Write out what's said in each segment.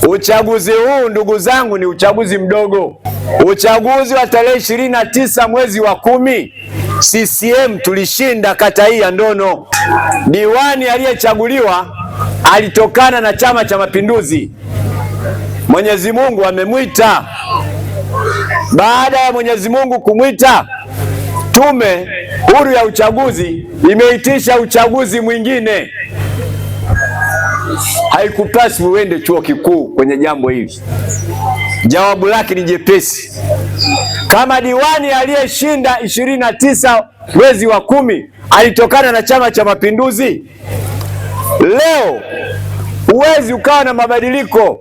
Uchaguzi huu ndugu zangu ni uchaguzi mdogo. Uchaguzi wa tarehe 29 mwezi wa 10, CCM tulishinda kata hii ya Ndono. Diwani aliyechaguliwa alitokana na Chama cha Mapinduzi. Mwenyezi Mungu amemwita. Baada ya Mwenyezi Mungu kumwita, Tume Huru ya Uchaguzi imeitisha uchaguzi mwingine. Haikupaswi uende chuo kikuu kwenye jambo hili. Jawabu lake ni jepesi. Kama diwani aliyeshinda 29 mwezi wa 10 alitokana na Chama cha Mapinduzi, leo huwezi ukawa na mabadiliko,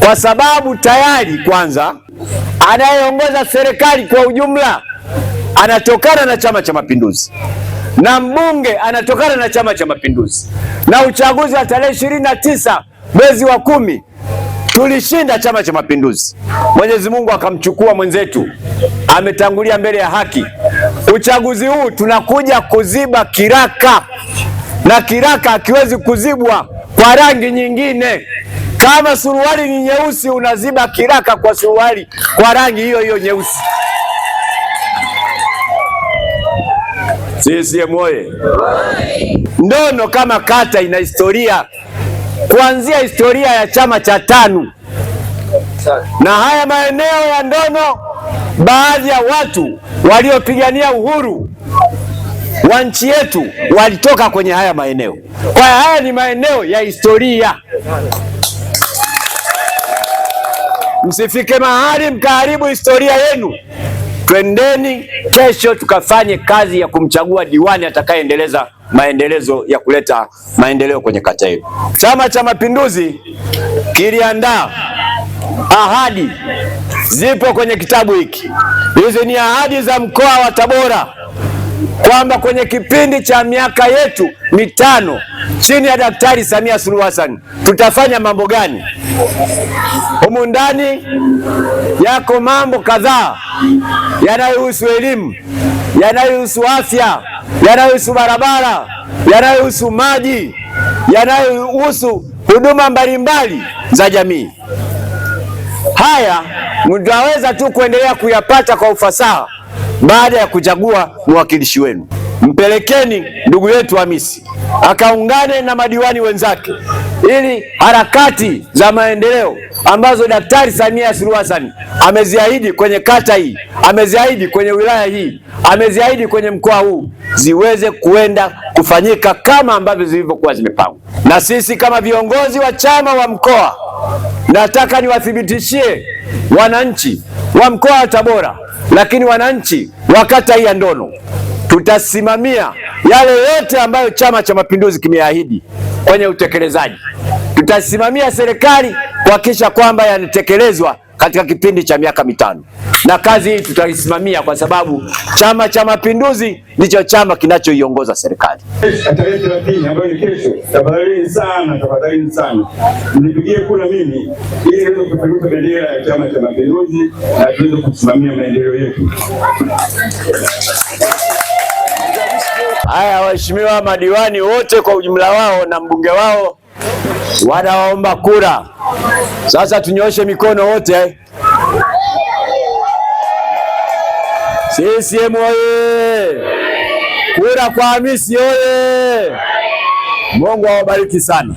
kwa sababu tayari kwanza anayeongoza serikali kwa ujumla anatokana na Chama cha Mapinduzi na mbunge anatokana na Chama cha Mapinduzi, na uchaguzi wa tarehe 29 mwezi wa 10 tulishinda Chama cha Mapinduzi. Mwenyezi Mungu akamchukua mwenzetu, ametangulia mbele ya haki. Uchaguzi huu tunakuja kuziba kiraka, na kiraka hakiwezi kuzibwa kwa rangi nyingine. Kama suruali ni nyeusi, unaziba kiraka kwa suruali kwa rangi hiyo hiyo nyeusi. CCM oye! Ndono kama kata ina historia, kuanzia historia ya chama cha TANU, na haya maeneo ya Ndono, baadhi ya watu waliopigania uhuru wa nchi yetu walitoka kwenye haya maeneo. Kwa haya ni maeneo ya historia. Msifike mahali mkaharibu historia yenu. Twendeni kesho tukafanye kazi ya kumchagua diwani atakayeendeleza maendelezo ya kuleta maendeleo kwenye kata yetu. Chama cha Mapinduzi kiliandaa ahadi, zipo kwenye kitabu hiki. Hizi ni ahadi za mkoa wa Tabora, kwamba kwenye kipindi cha miaka yetu mitano chini ya Daktari Samia Suluhu Hassan tutafanya mambo gani. Humu ndani yako mambo kadhaa yanayohusu elimu, yanayohusu afya, yanayohusu barabara, yanayohusu maji, yanayohusu huduma mbalimbali za jamii. Haya mtaweza tu kuendelea kuyapata kwa ufasaha baada ya kuchagua mwakilishi wenu. Mpelekeni ndugu yetu Hamisi akaungane na madiwani wenzake, ili harakati za maendeleo ambazo Daktari Samia Suluhu Hassan ameziahidi kwenye kata hii, ameziahidi kwenye wilaya hii, ameziahidi kwenye mkoa huu, ziweze kuenda kufanyika kama ambavyo zilivyokuwa zimepangwa. Na sisi kama viongozi wa chama wa mkoa, nataka niwathibitishie wananchi wa mkoa wa Tabora, lakini wananchi wa kata hii ya Ndono, tutasimamia yale yote ambayo Chama cha Mapinduzi kimeahidi kwenye utekelezaji. Tutasimamia serikali kuhakikisha kwamba yanatekelezwa katika kipindi cha miaka mitano, na kazi hii tutaisimamia kwa sababu Chama cha Mapinduzi ndicho chama kinachoiongoza serikali. Tarehe 30 ambayo ni kesho, tafadhali sana mnipigie kura mimi, ili niweze kupeperusha bendera ya Chama cha Mapinduzi na tuweze kusimamia maendeleo yetu. Haya, waheshimiwa madiwani wote kwa ujumla wao na mbunge wao wanaomba kura. Sasa tunyoshe mikono wote. CCM oye! Kura kwa Hamisi oye! Mungu awabariki sana.